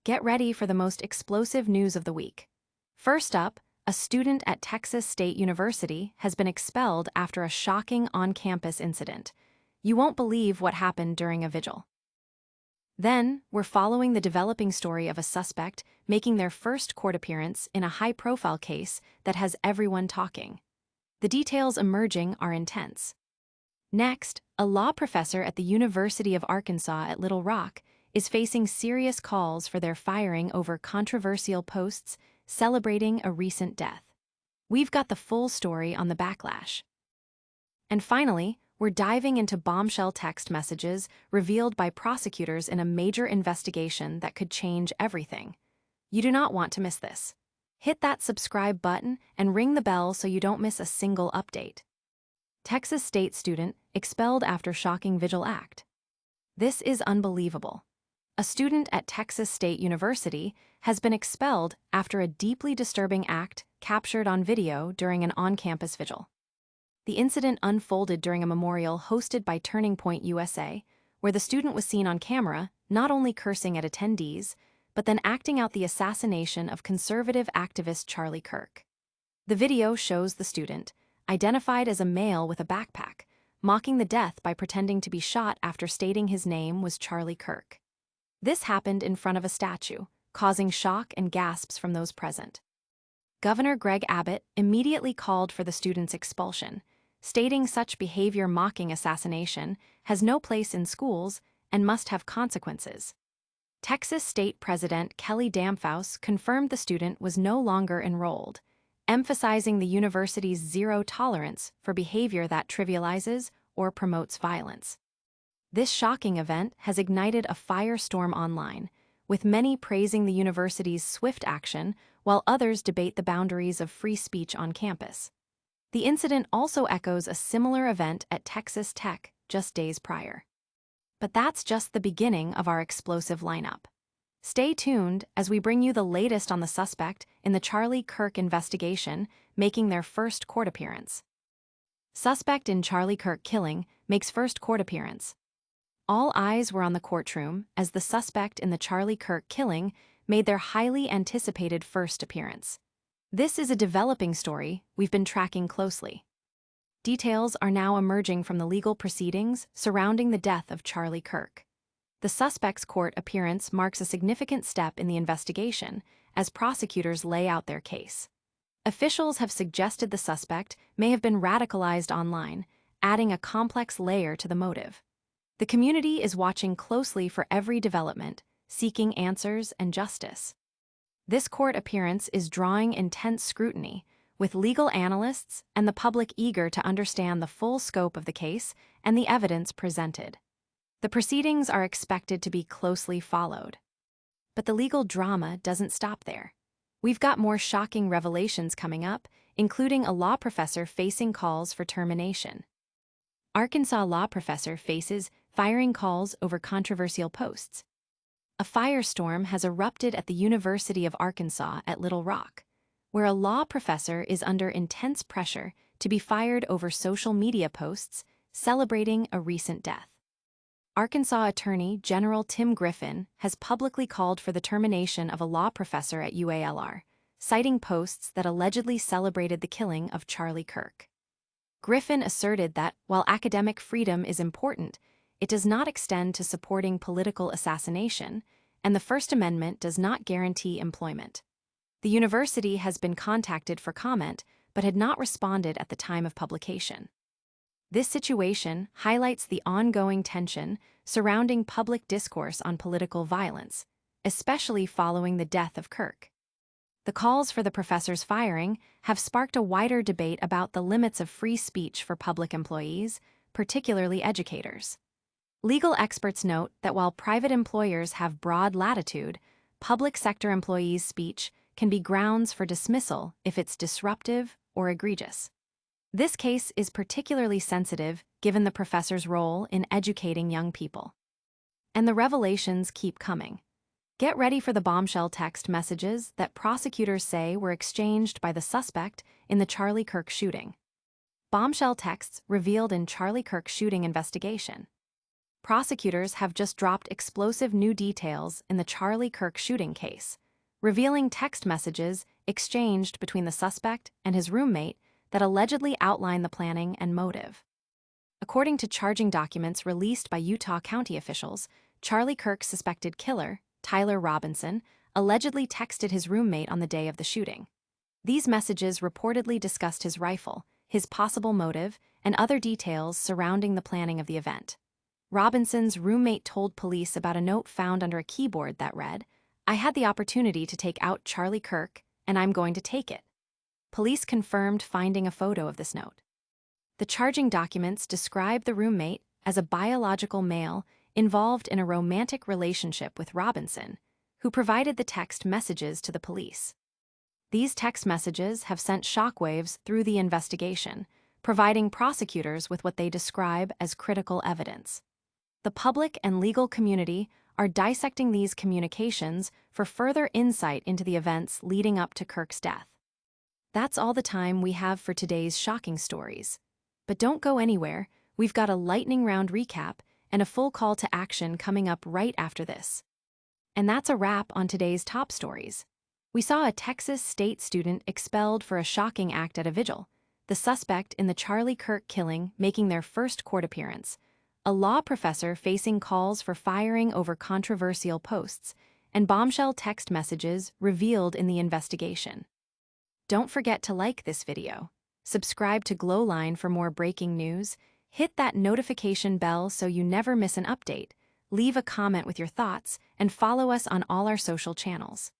Get ready for the most explosive news of the week. First up, a student at Texas State University has been expelled after a shocking on-campus incident. You won't believe what happened during a vigil. Then, we're following the developing story of a suspect making their first court appearance in a high-profile case that has everyone talking. The details emerging are intense. Next, a law professor at the University of Arkansas at Little Rock is facing serious calls for their firing over controversial posts celebrating a recent death. We've got the full story on the backlash. And finally, we're diving into bombshell text messages revealed by prosecutors in a major investigation that could change everything. You do not want to miss this. Hit that subscribe button and ring the bell so you don't miss a single update. Texas State student expelled after shocking vigil act. This is unbelievable. A student at Texas State University has been expelled after a deeply disturbing act captured on video during an on-campus vigil. The incident unfolded during a memorial hosted by Turning Point USA, where the student was seen on camera not only cursing at attendees, but then acting out the assassination of conservative activist Charlie Kirk. The video shows the student, identified as a male with a backpack, mocking the death by pretending to be shot after stating his name was Charlie Kirk. This happened in front of a statue, causing shock and gasps from those present. Governor Greg Abbott immediately called for the student's expulsion, stating such behavior mocking assassination has no place in schools and must have consequences. Texas State President Kelly Damphousse confirmed the student was no longer enrolled, emphasizing the university's zero tolerance for behavior that trivializes or promotes violence. This shocking event has ignited a firestorm online, with many praising the university's swift action while others debate the boundaries of free speech on campus. The incident also echoes a similar event at Texas Tech just days prior. But that's just the beginning of our explosive lineup. Stay tuned as we bring you the latest on the suspect in the Charlie Kirk investigation making their first court appearance. Suspect in Charlie Kirk killing makes first court appearance. All eyes were on the courtroom as the suspect in the Charlie Kirk killing made their highly anticipated first appearance. This is a developing story we've been tracking closely. Details are now emerging from the legal proceedings surrounding the death of Charlie Kirk. The suspect's court appearance marks a significant step in the investigation as prosecutors lay out their case. Officials have suggested the suspect may have been radicalized online, adding a complex layer to the motive. The community is watching closely for every development, seeking answers and justice. This court appearance is drawing intense scrutiny, with legal analysts and the public eager to understand the full scope of the case and the evidence presented. The proceedings are expected to be closely followed. But the legal drama doesn't stop there. We've got more shocking revelations coming up, including a law professor facing calls for termination. Arkansas law professor faces firing calls over controversial posts. A firestorm has erupted at the University of Arkansas at Little Rock, where a law professor is under intense pressure to be fired over social media posts celebrating a recent death. Arkansas Attorney General Tim Griffin has publicly called for the termination of a law professor at UALR, citing posts that allegedly celebrated the killing of Charlie Kirk. Griffin asserted that, while academic freedom is important, it does not extend to supporting political assassination, and the First Amendment does not guarantee employment. The university has been contacted for comment, but had not responded at the time of publication. This situation highlights the ongoing tension surrounding public discourse on political violence, especially following the death of Kirk. The calls for the professor's firing have sparked a wider debate about the limits of free speech for public employees, particularly educators. Legal experts note that while private employers have broad latitude, public sector employees' speech can be grounds for dismissal if it's disruptive or egregious. This case is particularly sensitive given the professor's role in educating young people. And the revelations keep coming. Get ready for the bombshell text messages that prosecutors say were exchanged by the suspect in the Charlie Kirk shooting. Bombshell texts revealed in Charlie Kirk shooting investigation. prosecutors have just dropped explosive new details in the Charlie Kirk shooting case, revealing text messages exchanged between the suspect and his roommate that allegedly outline the planning and motive. According to charging documents released by Utah County officials, Charlie Kirk's suspected killer, Tyler Robinson, allegedly texted his roommate on the day of the shooting. These messages reportedly discussed his rifle, his possible motive, and other details surrounding the planning of the event. Robinson's roommate told police about a note found under a keyboard that read, "I had the opportunity to take out Charlie Kirk, and I'm going to take it." Police confirmed finding a photo of this note. The charging documents describe the roommate as a biological male involved in a romantic relationship with Robinson, who provided the text messages to the police. These text messages have sent shockwaves through the investigation, providing prosecutors with what they describe as critical evidence. The public and legal community are dissecting these communications for further insight into the events leading up to Kirk's death. That's all the time we have for today's shocking stories. But don't go anywhere, we've got a lightning round recap and a full call to action coming up right after this. And that's a wrap on today's top stories. We saw a Texas state student expelled for a shocking act at a vigil, the suspect in the Charlie Kirk killing making their first court appearance, a law professor facing calls for firing over controversial posts, and bombshell text messages revealed in the investigation. Don't forget to like this video, subscribe to GlowLine for more breaking news, hit that notification bell so you never miss an update, leave a comment with your thoughts, and follow us on all our social channels.